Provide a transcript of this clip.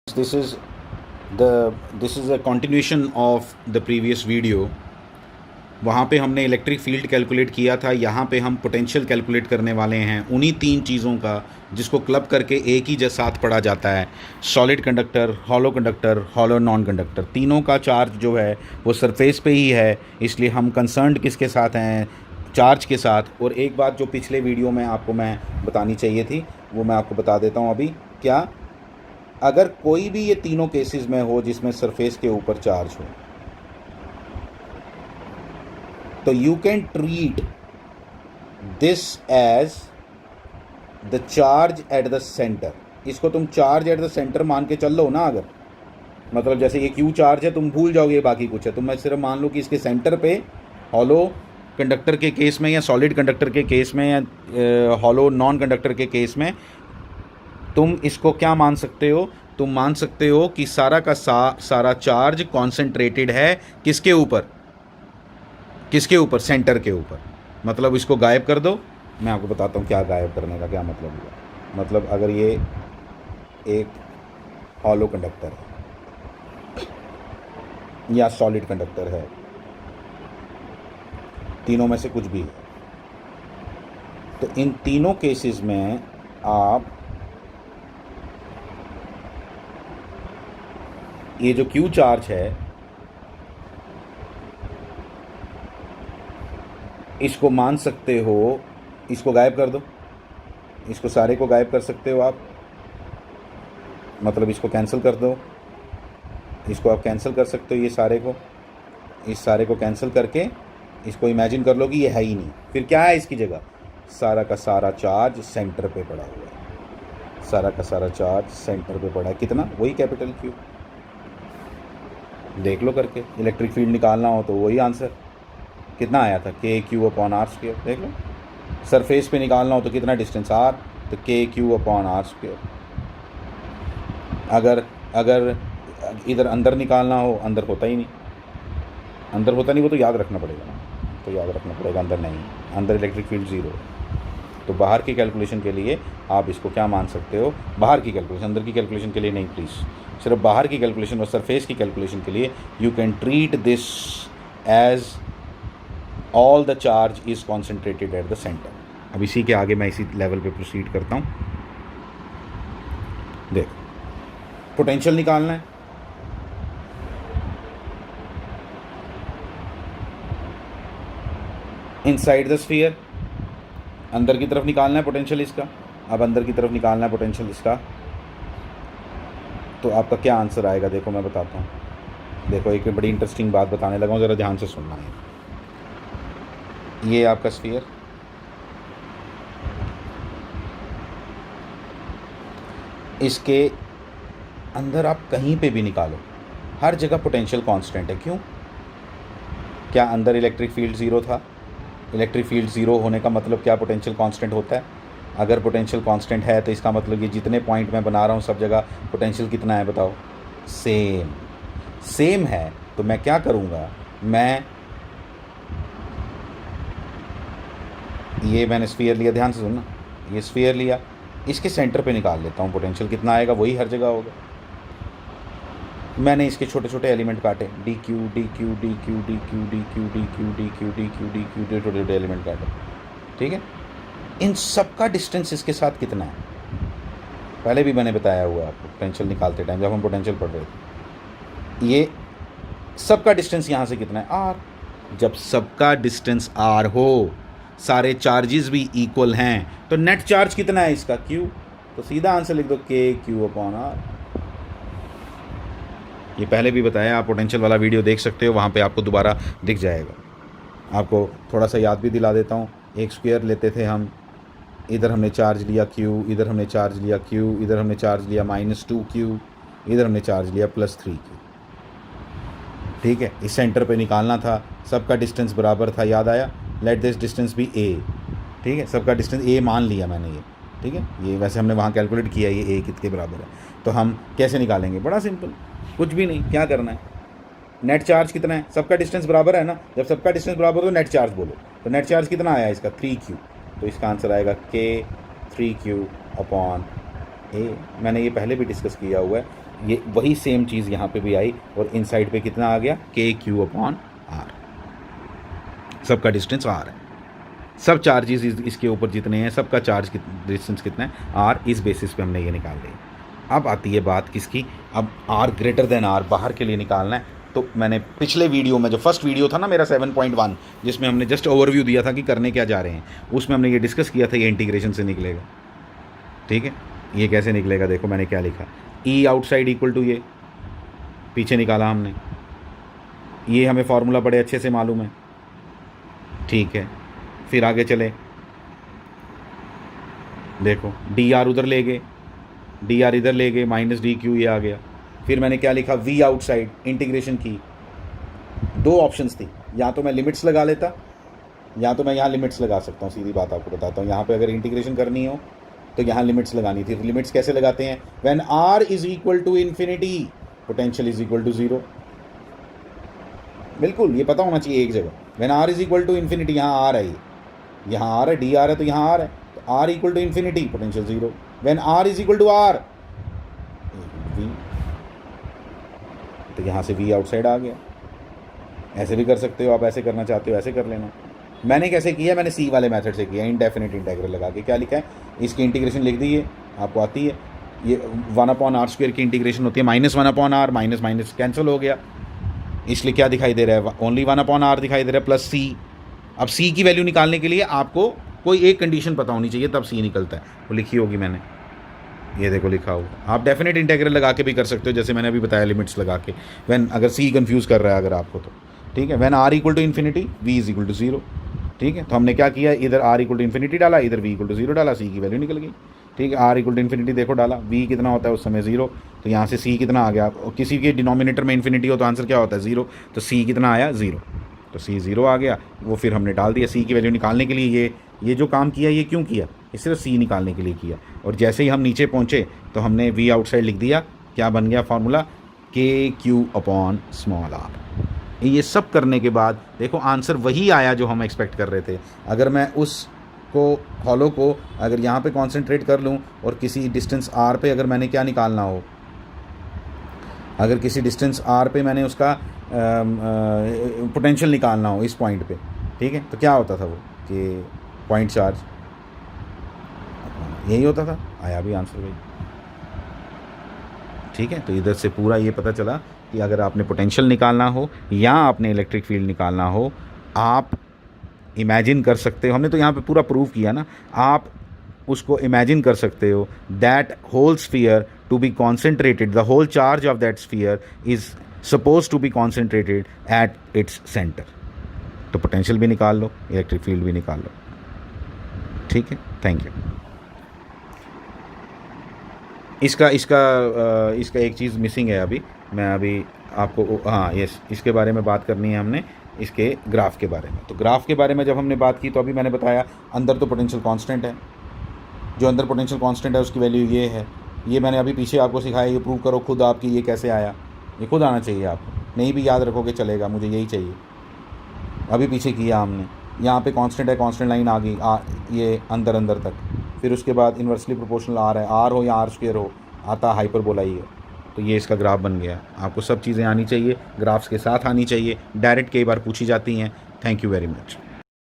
this is this is a continuation of the previous video. वहाँ पे हमने electric field calculate किया था, यहाँ पे हम पोटेंशियल कैलकुलेट करने वाले हैं उन्हीं तीन चीज़ों का जिसको क्लब करके एक ही साथ पढ़ा जाता है। Solid conductor, hollow non conductor, तीनों का चार्ज जो है वो सरफेस पे ही है, इसलिए हम कंसर्न्ड किसके साथ हैं? चार्ज के साथ। और एक बात जो पिछले वीडियो में आपको मैं बतानी चाहिए थी वो मैं आपको बता देता हूँ अभी। क्या? अगर कोई भी ये तीनों केसेस में हो जिसमें सरफेस के ऊपर चार्ज हो, तो you can treat this as the charge at the centre. इसको तुम चार्ज एट द सेंटर मान के चल लो ना। अगर मतलब जैसे ये क्यू चार्ज है, तुम भूल जाओगे बाकी कुछ है, तुम मैं सिर्फ मान लो कि इसके सेंटर पे हॉलो कंडक्टर के केस में या सॉलिड कंडक्टर के केस में या हॉलो नॉन कंडक्टर के केस में तुम इसको क्या मान सकते हो? तुम मान सकते हो कि सारा का सारा चार्ज कॉन्सेंट्रेटेड है किसके ऊपर? किसके ऊपर? सेंटर के ऊपर। मतलब इसको गायब कर दो। मैं आपको बताता हूँ क्या गायब करने का क्या मतलब हुआ। मतलब अगर ये एक हॉलो कंडक्टर है या सॉलिड कंडक्टर है, तीनों में से कुछ भी है, तो इन तीनों केसेस में आप ये जो क्यू चार्ज है इसको मान सकते हो, इसको गायब कर दो, इसको सारे को गायब कर सकते हो आप। मतलब इसको कैंसिल कर दो, इसको आप कैंसिल कर सकते हो, ये सारे को, इस सारे को कैंसिल करके इसको इमेजिन कर लो कि ये है ही नहीं। फिर क्या है इसकी जगह? सारा का सारा चार्ज सेंटर पे पड़ा हुआ है। सारा का सारा चार्ज सेंटर पे पड़ा है। कितना? वही कैपिटल क्यू। देख लो करके, इलेक्ट्रिक फील्ड निकालना हो तो वही आंसर। कितना आया था? के क्यू अपॉन आर स्क्वायर। देख लो। सरफेस पे निकालना हो तो कितना डिस्टेंस? आर, तो के क्यू अपॉन आर स्क्वायर। अगर इधर अंदर निकालना हो, अंदर होता ही नहीं, अंदर होता नहीं, वो तो याद रखना पड़ेगा ना, तो याद रखना पड़ेगा अंदर नहीं, अंदर इलेक्ट्रिक फील्ड ज़ीरो है। तो बाहर की कैलकुलेशन के लिए आप इसको क्या मान सकते हो? बाहर की कैलकुलेशन, अंदर की कैलकुलेशन के लिए नहीं प्लीज़, सिर्फ बाहर की कैलकुलेशन और सरफेस की कैलकुलेशन के लिए you can treat this as all the charge is concentrated at the centre. अब इसी के आगे मैं इसी लेवल पे प्रोसीड करता हूँ। देख, पोटेंशियल निकालना है। इनसाइड द स्फीयर, अंदर की तरफ निकालना है पोटेंशियल इसका। अब अंदर की तरफ निकालना है पोटेंशियल इसका, तो आपका क्या आंसर आएगा? देखो मैं बताता हूँ। देखो एक बड़ी इंटरेस्टिंग बात बताने लगा हूँ, ज़रा ध्यान से सुनना है। ये आपका स्फीयर, इसके अंदर आप कहीं पे भी निकालो, हर जगह पोटेंशियल कांस्टेंट है। क्यों? क्या अंदर इलेक्ट्रिक फील्ड ज़ीरो था? इलेक्ट्रिक फील्ड ज़ीरो होने का मतलब क्या? पोटेंशियल कांस्टेंट होता है। अगर पोटेंशियल कांस्टेंट है तो इसका मतलब ये जितने पॉइंट मैं बना रहा हूँ सब जगह पोटेंशियल कितना है? बताओ। सेम है। तो मैं क्या करूँगा? मैंने स्फीयर लिया, ध्यान से सुनना, ये स्फीयर लिया, इसके सेंटर पे निकाल लेता हूँ पोटेंशियल कितना आएगा, वही हर जगह होगा। मैंने इसके छोटे छोटे एलिमेंट काटे, D Q D Q D Q D Q D Q D Q D Q D Q D Q D, छोटे छोटे एलिमेंट काटे। ठीक है, इन सब का डिस्टेंस इसके साथ कितना है? पहले भी मैंने बताया हुआ है आपको पोटेंशियल निकालते टाइम, जब हम पोटेंशियल पढ़ रहे थे। ये सबका डिस्टेंस यहाँ से कितना है? आर। जब सबका डिस्टेंस आर हो, सारे चार्जेस भी इक्वल हैं, तो नेट चार्ज कितना है इसका? क्यू। तो सीधा आंसर लिख दो के क्यू अपॉन आर। ये पहले भी बताया, आप पोटेंशियल वाला वीडियो देख सकते हो, वहाँ पे आपको दोबारा दिख जाएगा। आपको थोड़ा सा याद भी दिला देता हूँ। एक स्क्वायर लेते थे हम, इधर हमने चार्ज लिया क्यू, इधर हमने चार्ज लिया क्यू, इधर हमने चार्ज लिया -2Q, इधर हमने चार्ज लिया +3Q। ठीक है, इस सेंटर पे निकालना था, सबका डिस्टेंस बराबर था, याद आया? लेट दिस डिस्टेंस भी a। ठीक है, सबका डिस्टेंस a मान लिया मैंने ये। ठीक है, ये वैसे हमने वहाँ कैलकुलेट किया, ये a कितने बराबर है। तो हम कैसे निकालेंगे? बड़ा सिंपल, कुछ भी नहीं, क्या करना है? नेट चार्ज कितना है? सबका डिस्टेंस बराबर है ना, जब सबका डिस्टेंस बराबर हो तो नेट चार्ज बोलो। तो नेट चार्ज कितना आया इसका? 3Q। तो इसका आंसर आएगा के 3Q अपॉन ए, मैंने ये पहले भी डिस्कस किया हुआ है, ये वही सेम चीज़ यहाँ पे भी आई और इन साइड पे कितना आ गया, के क्यू अपॉन आर, सबका डिस्टेंस आर है, सब चार्जेस इसके ऊपर जितने हैं सबका चार्ज डिस्टेंस कितना है, आर, इस बेसिस पे हमने ये निकाल लिया। अब आती है बात किसकी, अब आर ग्रेटर देन आर बाहर के लिए निकालना है। तो मैंने पिछले वीडियो में, जो फर्स्ट वीडियो था ना मेरा 7.1, जिसमें हमने जस्ट ओवरव्यू दिया था कि करने क्या जा रहे हैं, उसमें हमने ये डिस्कस किया था ये इंटीग्रेशन से निकलेगा। ठीक है, ये कैसे निकलेगा, देखो मैंने क्या लिखा, ई आउटसाइड इक्वल टू ये पीछे निकाला हमने, ये हमें फॉर्मूला बड़े अच्छे से मालूम है। ठीक है, फिर आगे चले, देखो डी आर उधर ले गए, डी आर इधर ले गए, माइनस डी क्यू ये आ गया। फिर मैंने क्या लिखा, वी आउटसाइड, इंटीग्रेशन की दो ऑप्शंस थी, या तो मैं लिमिट्स लगा लेता या तो मैं यहाँ लिमिट्स लगा सकता हूँ। सीधी बात आपको बताता हूँ, यहाँ पे अगर इंटीग्रेशन करनी हो तो यहाँ लिमिट्स लगानी थी। लिमिट्स कैसे लगाते हैं, when R is equal to infinity potential is equal to zero. बिल्कुल ये पता होना चाहिए एक जगह, when R is equal to infinity, यहाँ आर है, यहाँ आर है, डी आर है तो यहाँ आर है, तो R equal to infinity potential zero. When R is equal to R, V, तो यहाँ से वी आउटसाइड आ गया। ऐसे भी कर सकते हो आप, ऐसे करना चाहते हो ऐसे कर लेना। मैंने कैसे किया, मैंने सी वाले मेथड से किया, इंडेफिनिट इंटेग्रल लगा के। क्या लिखा है, इसकी इंटीग्रेशन लिख दी है, आपको आती है, ये 1/r² की इंटीग्रेशन होती है, -1/r, माइनस माइनस कैंसिल हो गया, इसलिए क्या दिखाई दे रहा है, ओनली 1/r दिखाई दे रहा है, प्लस सी। अब सी की वैल्यू निकालने के लिए आपको कोई एक कंडीशन पता होनी चाहिए, तब सी निकलता है, वो लिखी होगी मैंने, ये देखो लिखा हुआ। आप डेफिनेट इंटेग्रल लगा के भी कर सकते हो, जैसे मैंने अभी बताया लिमिट्स लगा के, व्हेन, अगर सी कंफ्यूज कर रहा है अगर आपको तो। ठीक है, when R equal to infinity, V is equal to zero. ठीक है, तो हमने क्या किया, इधर आर इक्वल टू इन्फिनिटी डाला, इधर वी इक्वल टू जीरो डाला, सी की वैल्यू निकल गई। ठीक है, आर इक्वल टू इन्फिनिटी देखो डाला, वी कितना होता है उस समय जीरो, तो यहाँ से सी कितना आ गया, किसी के डिनोमिनेटर में इन्फिनिटी हो तो आंसर क्या होता है, जीरो, तो सी कितना आया, जीरो, तो सी जीरो आ गया। वो फिर हमने डाल दिया सी की वैल्यू निकालने के लिए। ये जो काम किया ये क्यों किया, ये सिर्फ सी निकालने के लिए किया। और जैसे ही हम नीचे पहुँचे तो हमने वी आउटसाइड लिख दिया, क्या बन गया फॉर्मूला, के क्यू अपॉन स्मॉल आर। ये सब करने के बाद देखो आंसर वही आया जो हम एक्सपेक्ट कर रहे थे। अगर मैं उस को हॉलो को अगर यहाँ पे कंसंट्रेट कर लूँ और किसी डिस्टेंस आर पे अगर मैंने क्या निकालना हो, अगर किसी डिस्टेंस आर पे मैंने उसका पोटेंशियल निकालना हो इस पॉइंट पे, ठीक है, तो क्या होता था वो कि पॉइंट चार्ज, यही होता था, आया भी आंसर वही। ठीक है, तो इधर से पूरा ये पता चला कि अगर आपने पोटेंशियल निकालना हो या आपने इलेक्ट्रिक फील्ड निकालना हो, आप इमेजिन कर सकते हो, हमने तो यहाँ पे पूरा प्रूव किया ना, आप उसको इमेजिन कर सकते हो, that whole sphere to be concentrated, the whole charge of that sphere is suppose to be concentrated at its centre. तो पोटेंशियल भी निकाल लो, इलेक्ट्रिक फील्ड भी निकाल लो। ठीक है, थैंक यू। इसका एक चीज़ मिसिंग है अभी, मैं अभी आपको, हाँ यस, इसके बारे में बात करनी है हमने, इसके ग्राफ के बारे में। तो ग्राफ के बारे में जब हमने बात की तो अभी मैंने बताया अंदर तो पोटेंशियल कांस्टेंट है, जो अंदर पोटेंशियल कांस्टेंट है उसकी वैल्यू ये है, ये मैंने अभी पीछे आपको सिखाया, ये प्रूव करो खुद आपकी, ये कैसे आया, ये खुद आना चाहिए आपको, नहीं भी याद रखोगे चलेगा, मुझे यही चाहिए। अभी पीछे किया हमने, यहाँ पे कांस्टेंट है, कांस्टेंट लाइन आ गई, ये अंदर अंदर तक, फिर उसके बाद इन्वर्सली प्रोपोर्शनल आर है, आर हो या आर स्क्वायर हो, आता हाइपरबोला ही है, तो ये इसका ग्राफ बन गया। आपको सब चीज़ें आनी चाहिए, ग्राफ्स के साथ आनी चाहिए, डायरेक्ट कई बार पूछी जाती हैं। Thank you very much.